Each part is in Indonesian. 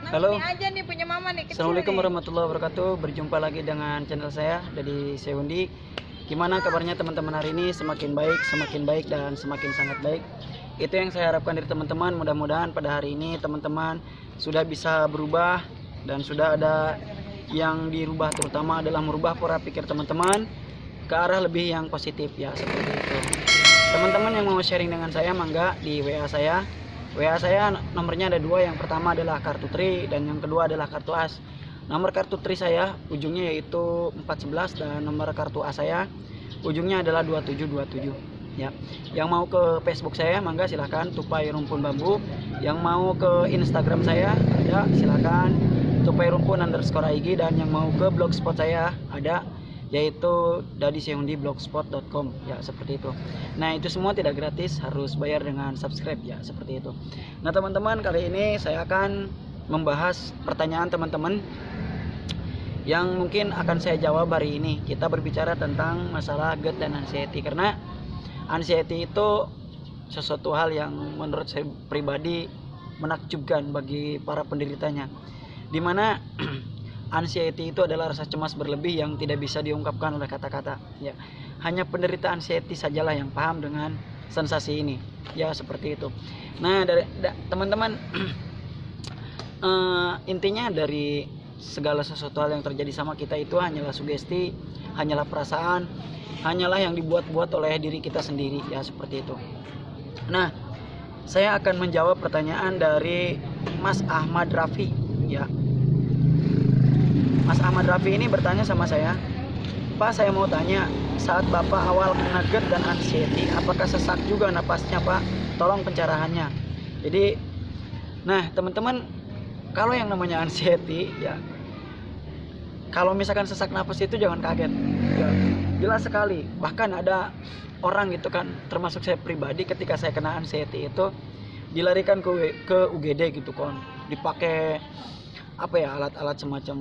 Halo, aja nih punya mama nih kecil. Assalamualaikum warahmatullahi wabarakatuh. Berjumpa lagi dengan channel saya dari Seundi. Gimana kabarnya teman-teman hari ini? Semakin baik dan semakin sangat baik. Itu yang saya harapkan dari teman-teman. Mudah-mudahan pada hari ini teman-teman sudah bisa berubah dan sudah ada yang dirubah, terutama adalah merubah pola pikir teman-teman ke arah lebih yang positif ya, seperti itu. Teman-teman yang mau sharing dengan saya, mangga di WA saya. WA saya nomornya ada dua, yang pertama adalah kartu tri dan yang kedua adalah kartu as. Nomor kartu tri saya ujungnya yaitu 411 dan nomor kartu as saya ujungnya adalah 2727 ya. Yang mau ke Facebook saya mangga silahkan, Tupai Rumpun Bambu. Yang mau ke Instagram saya ada, silahkan Tupai Rumpun _IG. Dan yang mau ke blogspot saya ada, yaitu dadiseundi.blogspot.com ya, seperti itu. Nah, itu semua tidak gratis, harus bayar dengan subscribe ya, seperti itu. Nah teman-teman, kali ini saya akan membahas pertanyaan teman-teman yang mungkin akan saya jawab hari ini. Kita berbicara tentang masalah GERD dan anxiety, karena anxiety itu sesuatu hal yang menurut saya pribadi menakjubkan bagi para penderitanya, dimana anxiety itu adalah rasa cemas berlebih yang tidak bisa diungkapkan oleh kata-kata ya. Hanya penderita anxiety sajalah yang paham dengan sensasi ini ya, seperti itu. Nah teman-teman, intinya dari segala sesuatu hal yang terjadi sama kita itu hanyalah sugesti, hanyalah perasaan, hanyalah yang dibuat-buat oleh diri kita sendiri ya, seperti itu. Nah, saya akan menjawab pertanyaan dari Mas Ahmad Rafi ya. Mas Ahmad Rafi ini bertanya sama saya, Pak, saya mau tanya, saat Bapak awal kena GERD dan anxiety, apakah sesak juga napasnya, Pak? Tolong pencerahannya. Jadi, nah teman-teman, kalau yang namanya anxiety ya, kalau misalkan sesak napas itu jangan kaget ya, jelas sekali. Bahkan ada orang gitu kan, termasuk saya pribadi, ketika saya kena anxiety itu dilarikan ke UGD gitu kan, dipakai apa ya, alat-alat semacam,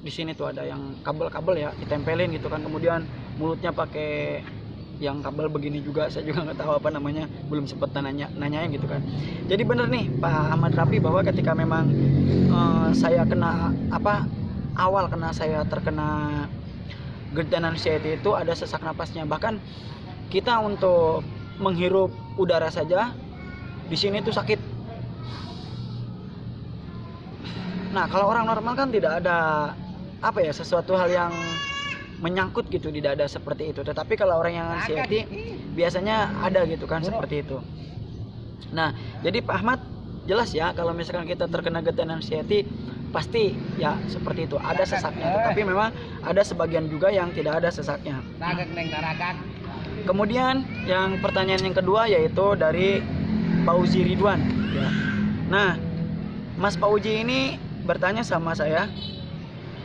di sini tuh ada yang kabel-kabel ya, ditempelin gitu kan, kemudian mulutnya pakai yang kabel begini juga, saya juga nggak tahu apa namanya, belum sempat nanyain gitu kan. Jadi bener nih Pak Ahmad Rafi, bahwa ketika memang saya kena awal saya terkena GERD dan anxiety itu ada sesak napasnya. Bahkan kita untuk menghirup udara saja di sini tuh sakit. Nah, kalau orang normal kan tidak ada sesuatu hal yang menyangkut gitu di dada seperti itu. Tetapi kalau orang yang anxiety biasanya ada gitu kan, seperti itu. Nah, jadi Pak Ahmad jelas ya, kalau misalkan kita terkena GERD dan anxiety pasti ya seperti itu, ada sesaknya. Tapi memang ada sebagian juga yang tidak ada sesaknya. Kemudian yang pertanyaan yang kedua yaitu dari Pauzi Ridwan ya. Nah, Mas Pauzi ini bertanya sama saya,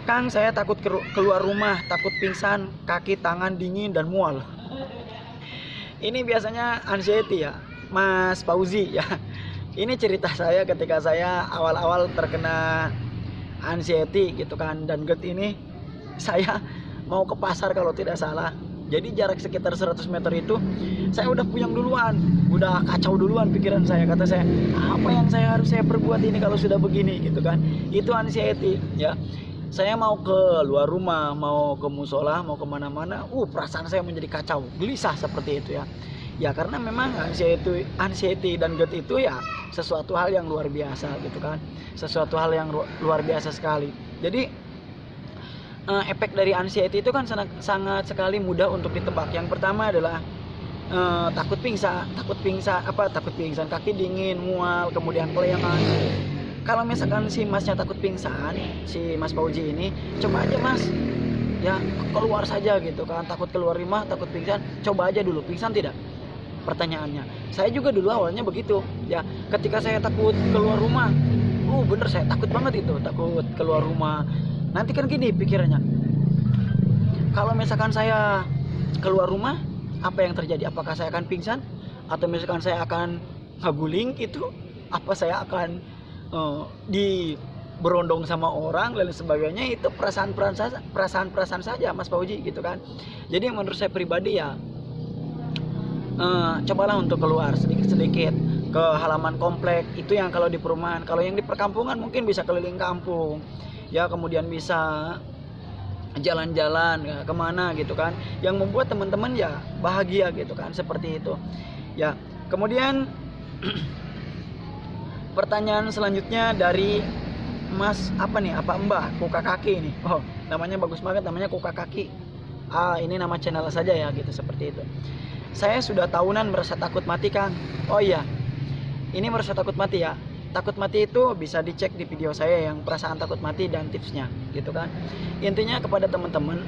Kang, saya takut keluar rumah, takut pingsan, kaki tangan dingin dan mual. Ini biasanya anxiety ya, Mas Pauzi ya. Ini cerita saya ketika saya awal-awal terkena anxiety gitu kan, dan GERD ini. Saya mau ke pasar kalau tidak salah. Jadi jarak sekitar 100 meter itu saya udah puyeng duluan, udah kacau duluan pikiran saya. Kata saya, apa yang harus saya perbuat ini kalau sudah begini gitu kan. Itu anxiety ya. Saya mau ke luar rumah, mau ke musola, mau kemana-mana, perasaan saya menjadi kacau, gelisah seperti itu ya. Ya karena memang anxiety dan GERD itu ya sesuatu hal yang luar biasa gitu kan, sesuatu hal yang luar biasa sekali. Jadi efek dari anxiety itu kan sangat sekali mudah untuk ditebak. Yang pertama adalah takut pingsan, kaki dingin, mual, kemudian kelengan. Kalau misalkan si masnya takut pingsan, si Mas Pauji ini, coba aja Mas ya keluar saja gitu kan, takut keluar rumah, takut pingsan, coba aja dulu, pingsan tidak? Pertanyaannya, saya juga dulu awalnya begitu ya. Ketika saya takut keluar rumah, bener saya takut banget itu, takut keluar rumah. Nanti kan gini pikirannya, kalau misalkan saya keluar rumah, apa yang terjadi? Apakah saya akan pingsan? Atau misalkan saya akan ngaguling itu? Apa saya akan diberondong sama orang dan sebagainya? Itu perasaan saja Mas Pauji gitu kan. Jadi menurut saya pribadi ya, cobalah untuk keluar sedikit-sedikit. ke halaman komplek. Itu yang kalau di perumahan. Kalau yang di perkampungan mungkin bisa keliling kampung ya, kemudian bisa jalan-jalan ya, kemana gitu kan, yang membuat teman-teman ya bahagia gitu kan, seperti itu ya. Kemudian pertanyaan selanjutnya dari Mas apa nih, apa Mbah Kuka Kaki ini. Oh, namanya bagus banget, namanya Kuka Kaki. Ini nama channel saja ya gitu, seperti itu. Saya sudah tahunan merasa takut mati, Kang. Oh iya, ini merasa takut mati ya. Takut mati itu bisa dicek di video saya yang perasaan takut mati dan tipsnya gitu kan. Intinya kepada teman-teman,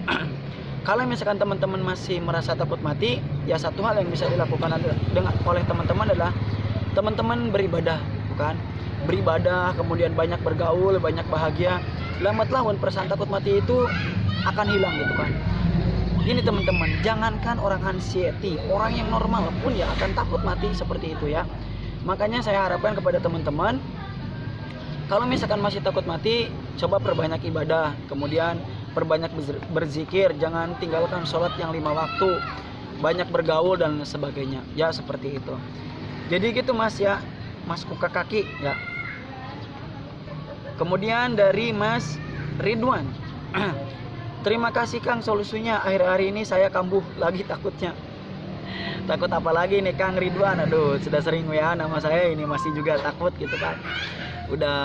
kalau misalkan teman-teman masih merasa takut mati, ya satu hal yang bisa dilakukan oleh teman-teman adalah teman-teman beribadah, bukan? Beribadah, kemudian banyak bergaul, banyak bahagia. Lambat laun perasaan takut mati itu akan hilang gitu kan. Ini teman-teman, jangankan orang anxiety, orang yang normal pun ya akan takut mati seperti itu ya. Makanya saya harapkan kepada teman-teman, kalau misalkan masih takut mati, coba perbanyak ibadah, kemudian perbanyak berzikir, jangan tinggalkan sholat yang 5 waktu, banyak bergaul dan sebagainya ya, seperti itu. Jadi gitu Mas ya, Mas Kuka Kaki ya. Kemudian dari Mas Ridwan, terima kasih Kang solusinya, akhir-akhir ini saya kambuh lagi takutnya. Takut apa lagi nih Kang Ridwan? Aduh, sudah sering WA nama saya ini masih juga takut gitu kan. Udah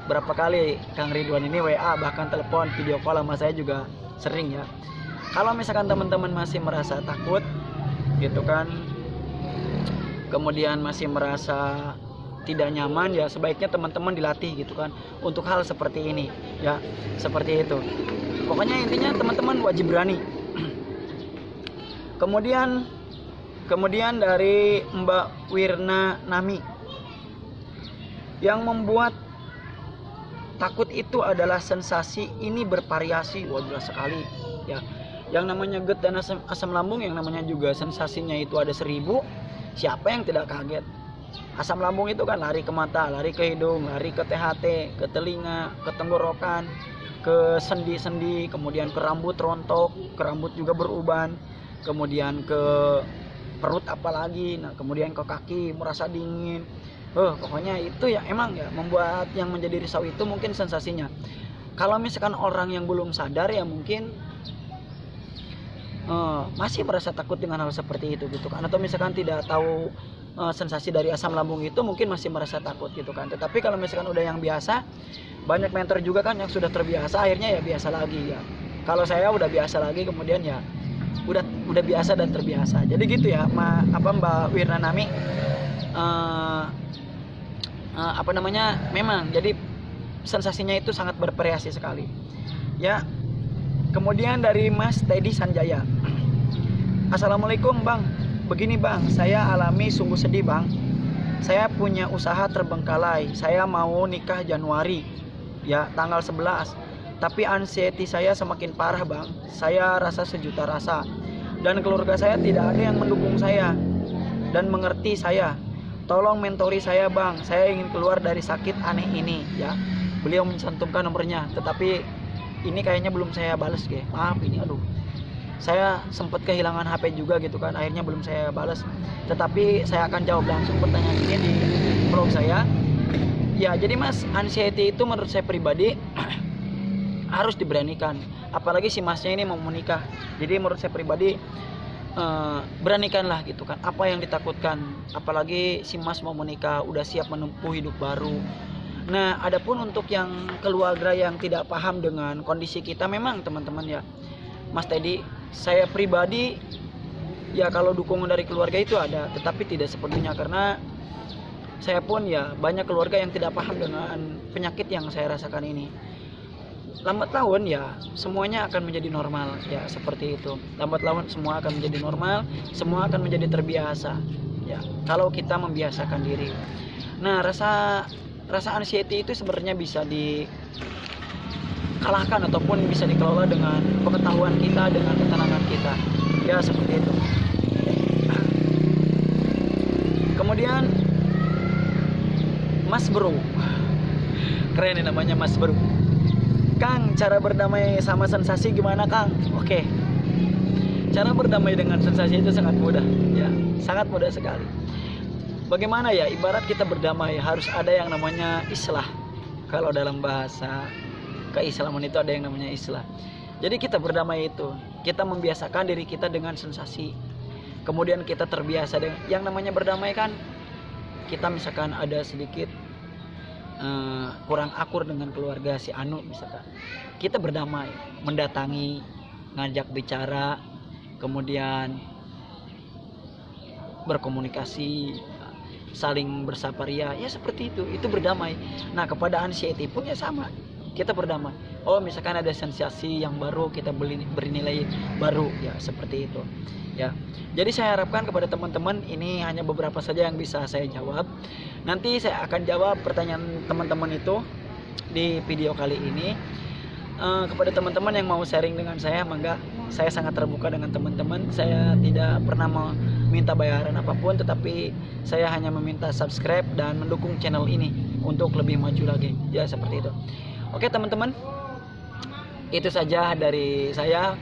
berapa kali Kang Ridwan ini WA, bahkan telepon, video call sama saya juga sering ya. Kalau misalkan teman-teman masih merasa takut gitu kan, kemudian masih merasa tidak nyaman, ya sebaiknya teman-teman dilatih gitu kan untuk hal seperti ini ya, seperti itu. Pokoknya intinya teman-teman wajib berani. Kemudian dari Mbak Wirna Nami, yang membuat takut itu adalah sensasi ini bervariasi. Wah, jelas sekali ya. Yang namanya GERD dan asam lambung, yang namanya juga sensasinya itu ada 1000. Siapa yang tidak kaget? Asam lambung itu kan lari ke mata, lari ke hidung, lari ke THT, ke telinga, ke tenggorokan, ke sendi-sendi, kemudian ke rambut rontok, ke rambut juga beruban, kemudian ke perut apalagi, nah kemudian ke kaki merasa dingin. Pokoknya itu ya emang ya membuat yang menjadi risau itu mungkin sensasinya. Kalau misalkan orang yang belum sadar ya mungkin masih merasa takut dengan hal seperti itu gitu kan, atau misalkan tidak tahu sensasi dari asam lambung itu mungkin masih merasa takut gitu kan. Tetapi kalau misalkan udah yang biasa, banyak mentor juga kan yang sudah terbiasa, akhirnya ya biasa lagi ya. Kalau saya udah biasa lagi, kemudian ya udah biasa dan terbiasa. Jadi gitu ya, Mbak Wirna Nami, memang jadi sensasinya itu sangat bervariasi sekali ya. Kemudian dari Mas Teddy Sanjaya, Assalamualaikum Bang, begini Bang, saya alami sungguh sedih Bang. Saya punya usaha terbengkalai, saya mau nikah Januari ya, tanggal 11. Tapi anxiety saya semakin parah Bang, saya rasa sejuta rasa. Dan keluarga saya tidak ada yang mendukung saya dan mengerti saya. Tolong mentori saya Bang, saya ingin keluar dari sakit aneh ini ya. Beliau mencantumkan nomornya, tetapi ini kayaknya belum saya balas ya. Maaf ini, aduh. Saya sempat kehilangan HP juga gitu kan, akhirnya belum saya balas. Tetapi saya akan jawab langsung pertanyaan ini di vlog saya. Ya, jadi Mas, anxiety itu menurut saya pribadi harus diberanikan. Apalagi si Masnya ini mau menikah. Jadi menurut saya pribadi beranikanlah gitu kan apa yang ditakutkan. Apalagi si Mas mau menikah, udah siap menempuh hidup baru. Nah, adapun untuk yang keluarga yang tidak paham dengan kondisi kita, memang teman-teman ya, Mas Teddy, saya pribadi ya kalau dukungan dari keluarga itu ada, tetapi tidak sepenuhnya, karena saya pun ya banyak keluarga yang tidak paham dengan penyakit yang saya rasakan ini. Lambat laun ya semuanya akan menjadi normal ya, seperti itu. Lambat laun semua akan menjadi normal, semua akan menjadi terbiasa ya, kalau kita membiasakan diri. Nah, rasa anxiety itu sebenarnya bisa dikalahkan ataupun bisa dikelola dengan pengetahuan kita, dengan ketenangan kita ya, seperti itu. Kemudian Mas Bro, keren nih namanya Mas Bro. Kang, cara berdamai sama sensasi gimana Kang? Oke, cara berdamai dengan sensasi itu sangat mudah ya, sangat mudah sekali. bagaimana ya, ibarat kita berdamai harus ada yang namanya islah. Kalau dalam bahasa keislaman itu ada yang namanya islah. Jadi kita berdamai itu, kita membiasakan diri kita dengan sensasi. Kemudian kita terbiasa dengan yang namanya berdamai kan, kita misalkan ada sedikit kurang akur dengan keluarga si Anu misalkan, kita berdamai, mendatangi, ngajak bicara, kemudian berkomunikasi, saling bersaparia, ya seperti itu berdamai. Nah kepada anxiety pun ya sama, kita berdamai. Oh misalkan ada sensasi yang baru, kita bernilai baru, ya seperti itu ya. Jadi saya harapkan kepada teman-teman, ini hanya beberapa saja yang bisa saya jawab. Nanti saya akan jawab pertanyaan teman-teman itu di video kali ini. Kepada teman-teman yang mau sharing dengan saya, mangga, saya sangat terbuka dengan teman-teman. Saya tidak pernah meminta bayaran apapun, tetapi saya hanya meminta subscribe dan mendukung channel ini untuk lebih maju lagi, ya seperti itu. Oke teman-teman, itu saja dari saya.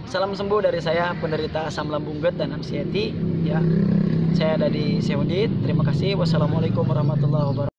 Salam sembuh dari saya, penderita asam lambung GERD dan anxiety, ya. Saya dari Seudit. Terima kasih. Wassalamualaikum warahmatullahi wabarakatuh.